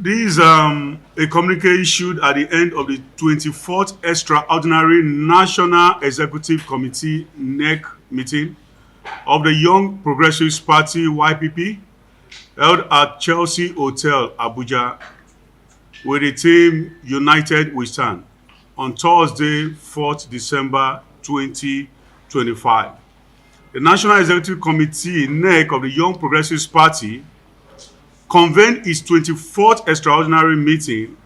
This is a communique issued at the end of the 24th Extraordinary National Executive Committee NEC meeting of the Young Progressives Party YPP held at Chelsea Hotel, Abuja, with the theme United We Stand on Thursday, 4th December 2025. The National Executive Committee NEC of the Young Progressives Party convened its 24th extraordinary meeting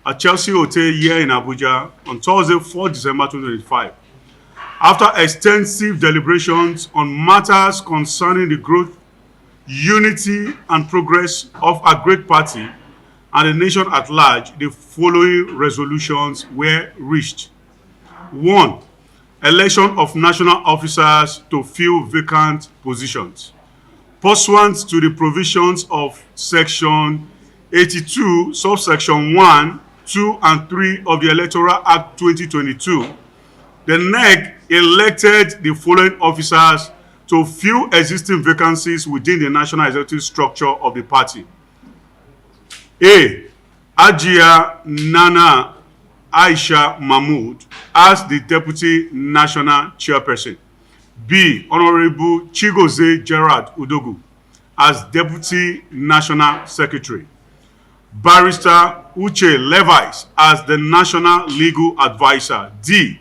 at Chelsea Hotel here in Abuja on Thursday, 4th December 2025. After extensive deliberations on matters concerning the growth, unity, and progress of our great party and the nation at large, the following resolutions were reached. 1. Election of national officers to fill vacant positions. Pursuant to the provisions of Section 82, subsection 1, 2, and 3 of the Electoral Act 2022, the NEC elected the following officers to fill existing vacancies within the national executive structure of the party. A. Ajia Nana Aisha Mahmood as the Deputy National Chairperson. B. Honorable Chigozie Gerard Udogu as Deputy National Secretary. Barrister Uche Levice as the National Legal Advisor. D.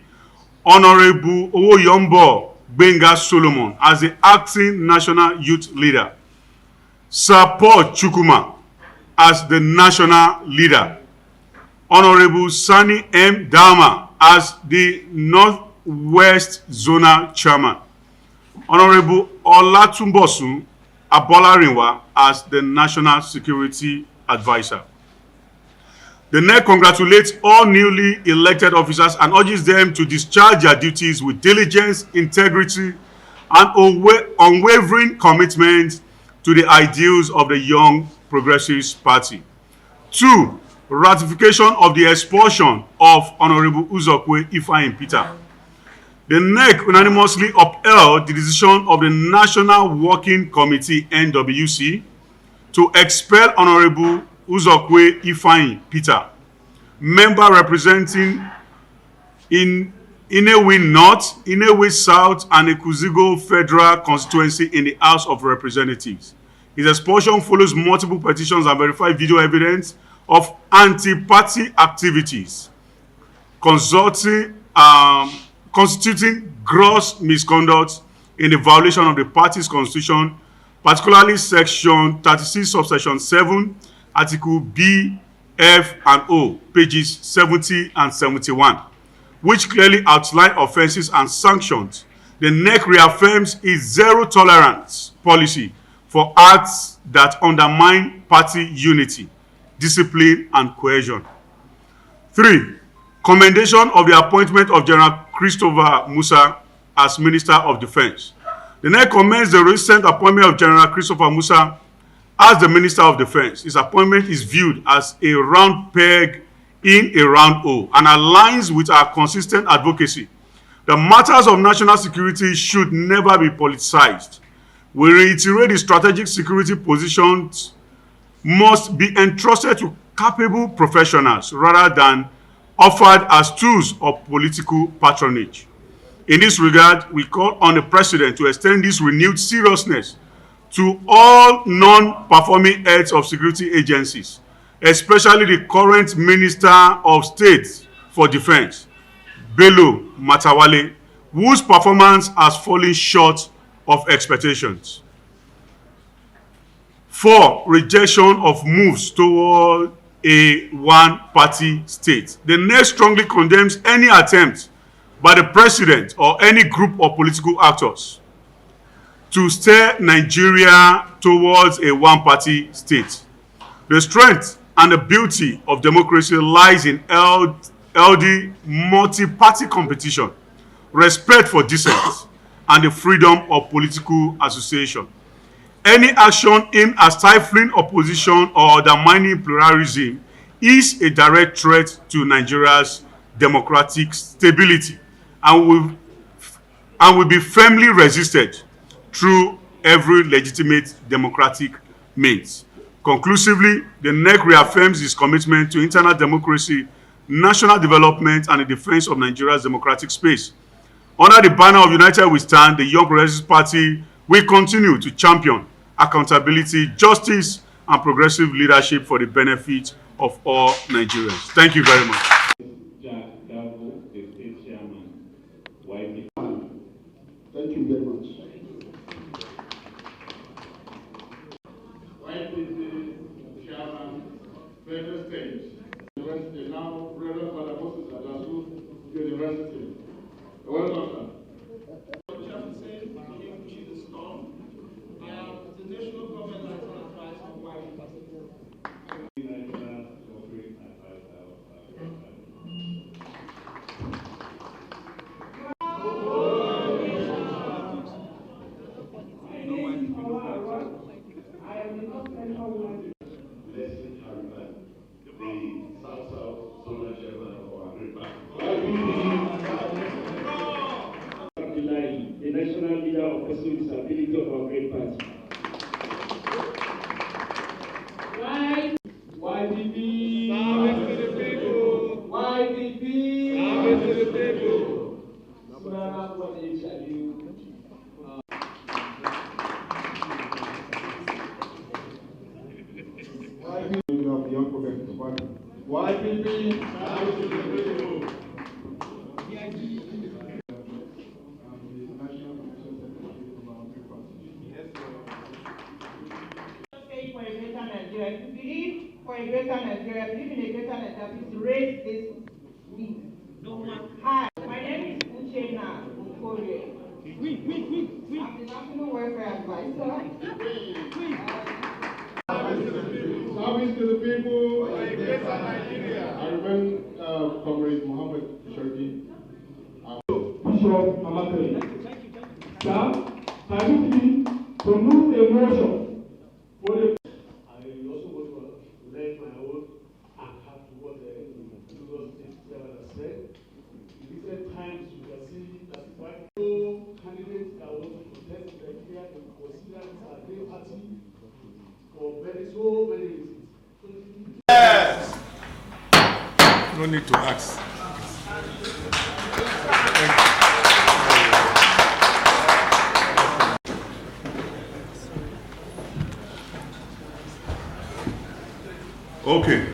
Honorable Owoyombo Gbenga Solomon as the Acting National Youth Leader. Sir Paul Chukwuma as the National Leader. Honorable Sani M. Dama as the Northwest Zonal Chairman. Honorable Olatunbosun Abolarinwa as the National Security Advisor. The NEC congratulates all newly elected officers and urges them to discharge their duties with diligence, integrity, and unwavering commitment to the ideals of the Young Progressives Party. 2. Ratification of the expulsion of Honorable Uzokwe Ifeanyi Peter. The NEC unanimously upheld the decision of the National Working Committee (NWC) to expel Honorable Uzokwe Ifeanyi Peter, member representing in Inewi North, Inewi South, and Ekuzigo Federal Constituency in the House of Representatives. His expulsion follows multiple petitions and verified video evidence of anti-party activities, constituting gross misconduct in the violation of the party's constitution, particularly Section 36, subsection 7, Article B, F, and O, pages 70 and 71, which clearly outline offenses and sanctions. The NEC reaffirms its zero-tolerance policy for acts that undermine party unity, discipline, and cohesion. 3. Commendation of the appointment of General Christopher Musa as Minister of Defense. The NEC commends the recent appointment of General Christopher Musa as the Minister of Defense. His appointment is viewed as a round peg in a round hole and aligns with our consistent advocacy. The matters of national security should never be politicized. We reiterate the strategic security positions must be entrusted to capable professionals rather than offered as tools of political patronage. In this regard, we call on the President to extend this renewed seriousness to all non-performing heads of security agencies, especially the current Minister of State for Defense, Bello Matawalle, whose performance has fallen short of expectations. 4. Rejection of moves toward a one-party state. The NEC strongly condemns any attempt by the President or any group of political actors to steer Nigeria towards a one-party state. The strength and the beauty of democracy lies in healthy multi-party competition, respect for dissent, and the freedom of political association. Any action aimed at stifling opposition or undermining pluralism is a direct threat to Nigeria's democratic stability and will be firmly resisted through every legitimate democratic means. Conclusively, the NEC reaffirms its commitment to internal democracy, national development, and the defense of Nigeria's democratic space. Under the banner of United We Stand, the Young Progressive Party will continue to champion accountability, justice, and progressive leadership for the benefit of all Nigerians. Thank you very much. Thank you very much. YPP Chairman, Federal State, University, now Reverend Father Moses Adasu University. Welcome, sir. The national government has an advice on why we the national leader of person with disability of our great party. YPP, service to the people. YPP, service to the people. Of the Young Progressive Party. YPP, service to the people. for a greater Nigeria. If you believe for a greater Nigeria, believe in a greater Nigeria, please raise this week. Hi, my name is Uchenna Okorie. I'm the National Welfare Advisor. Service to the people. A greater Nigeria. I remember Comrade Muhammad Shargi. Bishop Amakari. Sir, can you please to move a motion for the I also want to lend my own and have to what the chairman has said. In different times, you can see that white candidates that want to contest Nigeria and consider this a great party for so many reasons. Yes. No need to ask. Okay.